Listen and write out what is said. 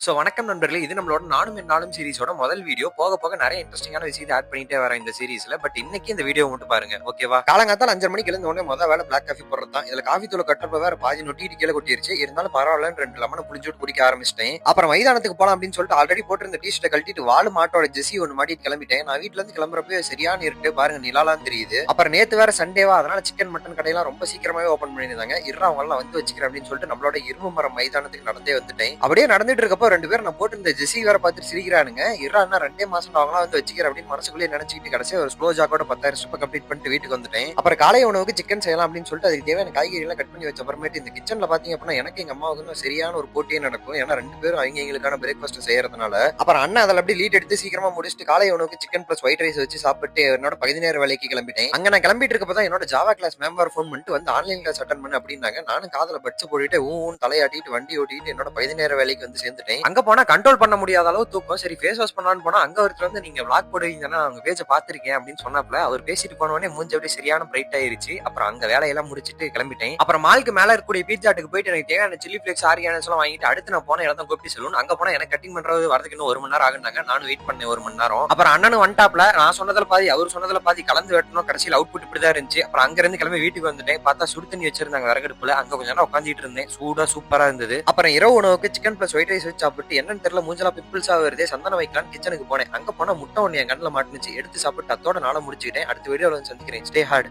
வணக்கம் நண்பர்களே. இது நம்மளோட நானும் என்னாலும் சீரிஸோட முதல் வீடியோ. போக போக நிறைய இன்ட்ரெஸ்டிங்கான விஷயத்தை ஆட் பண்ணிட்டே வரேன் இந்த சீரிஸ்ல. பட் இன்னைக்கு இந்த வீடியோ மட்டும் பாருங்க. ஓகேவா? காலங்காத்தால 5:30 மணிக்கு எழுந்த உடனே முதல் வேலை பிளாக் காஃபி போடுறது தான். இதுல காஃபி தூள கட்டுறப்ப வேற பாதி நொட்டிட்டு கீழே கொட்டிருச்சு. இருந்தாலும் பரவாயில்லன்னு 2 லெமனை புளிஞ்சுட்டு குடிக்க ஆரம்பிச்சிட்டேன். அப்புறம் மைதானத்துக்கு போலாம் அப்படின்னு சொல்லிட்டு ஆல்ரெடி போட்டிருந்த டி-ஷர்ட்டை கழட்டிட்டு வாலு மாட்டோட ஜெர்சி ஒன்று மாட்டிட்டு கிளம்பிட்டேன். நான் வீட்டுல இருந்து கிளம்புறப்ப சரியான இருட்டு பாருங்க, நிலாலாம் தெரியுது. அப்புறம் நேத்து வேற சண்டேவா, அதனால சிக்கன் மட்டன் கடையெல்லாம் ரொம்ப சீக்கிரமாவே ஓபன் பண்ணியிருந்தாங்க. அவங்க எல்லாம் வந்து வச்சுக்கிறேன் அப்படின்னு சொல்லிட்டு நம்மளோட இரும்பு மரம் மைதானத்துக்கு நடந்தே வந்துட்டேன். அப்படியே நடந்துட்டு இருக்கப்போ 2 பேர் நான் போட்டு ஜெஸி வேற பார்த்துட்டு சிரிக்கிறானுங்க. அண்ணா 2 மாசம் அவங்களாம் வந்து வச்சுக்கிறேன் அப்படின்னு மனசுக்குள்ளேயே நினைச்சிட்டு கடைசி ஒரு ஸ்லோ ஜாக்கோட 10,000 ஸ்டெப் கம்ப்ளீட் பண்ணிட்டு வீட்டுக்கு வந்துட்டேன். அப்புறம் காலை உணவுக்கு சிக்கன் செய்யலாம் அப்படின்னு சொல்லிட்டு அதுக்கு தேவையான காய்கறி எல்லாம் கட் பண்ணி வச்ச அப்புறமேட்டு இந்த கிச்சன்ல பாத்தீங்க அப்படின்னா எனக்கு எங்க அம்மாவுக்கு சரியான ஒரு போட்டியே நடக்கும். ஏன்னா 2 பேரும் அவங்க எங்களுக்கான பிரேக்ஃபாஸ்ட் செய்யறதுனால. அப்புறம் அண்ணா அதில் அப்படி லீட் எடுத்து சீக்கிரமா முடிச்சுட்டு காலை உணவுக்கு சிக்கன் பிளஸ் ஒயிட் ரைஸ் வச்சு சாப்பிட்டு என்னோட பகுதி நேர வேலைக்கு கிளம்பிட்டேன். அங்க நான் கிளம்பிட்டு இருக்கப்பதான் என்னோட ஜாவா கிளாஸ் மெம்பர் ஃபோன் பண்ணிட்டு வந்து ஆன்லைன் கிளாஸ் அட்டன் பண்ணு அப்படின்னாங்க. நானும் காதல பட்ஸ் போட்டுட்டு ஊன்னு தலையாட்டிட்டு வண்டி ஓட்டிட்டு என்னோட பகுதி நேர வேலைக்கு வந்து சேர்ந்துட்டேன். அங்க போனா கண்ட்ரோல் பண்ண முடியாத அளவு தூக்கம். சரி ஃபேஸ் வாஷ் பண்ணலான்னு போனா அங்க ஒருத்தர் வந்து நீங்க விளாக் போடுவீங்கன்னா அவங்க பேஜை பாத்திருக்கேன் அப்படின்னு சொன்னாப்ல. அவர் பேசிட்டு போனோடனே மூஞ்சி அப்படியே சரியான பிரைட் ஆயிருச்சு. அப்புறம் அங்க வேலையெல்லாம் முடிச்சிட்டு கிளம்பிட்டேன். அப்புறம் மாலுக்கு மேல இருக்கக்கூடிய பீட்சாட்டுக்கு போயிட்டு எனக்கு தேவையான சில்லி பிளேக்ஸ் ஆரியானஸ் எல்லாம் வாங்கிட்டு அடுத்து நான் போன இடம் தான் கோபி சலூன். அங்க போனா எனக்கு கட்டிங் பண்றது வரதுக்கு இன்னும் 1 மணி நேரம் ஆகுனாங்க. நானும் வெயிட் பண்ணேன் 1 மணி நேரம். அப்புறம் அண்ணனும் வந்துட்டாப்ல. நான் சொன்னதுல பாதி அவர் சொன்னதுல பாதி கலந்து வெட்டணும். கடைசியில் அவுட்புட் இப்படிதான் இருந்துச்சு. அப்புறம் அங்க இருந்து கிளம்பி வீட்டுக்கு வந்துட்டேன். பார்த்தா சுடு தண்ணி வச்சிருந்தாங்க விறகடுப்புல. அங்க கொஞ்ச நேரம் உட்காந்துட்டு இருந்தேன். சூடா சூப்பரா இருந்தது. அப்புறம் இரவு உணவுக்கு சிக்கன் பிளஸ் ஒயிட் ரைஸ் வச்சு சாப்பிட்டு என்னன்னு தெரியல மூஞ்சலா பிம்பிள்ஸா வருதே சந்தனம் வைக்கலான்னு கிச்சனுக்கு போனேன். அங்க போனா முட்டை ஒண்ணு என் கண்ணில் மாட்டுச்சு. எடுத்து சாப்பிட்டு அத்தோட நாளை முடிச்சுக்கிட்டேன். அடுத்த வீடியோல வந்து சந்திக்கிறேன். Stay heart.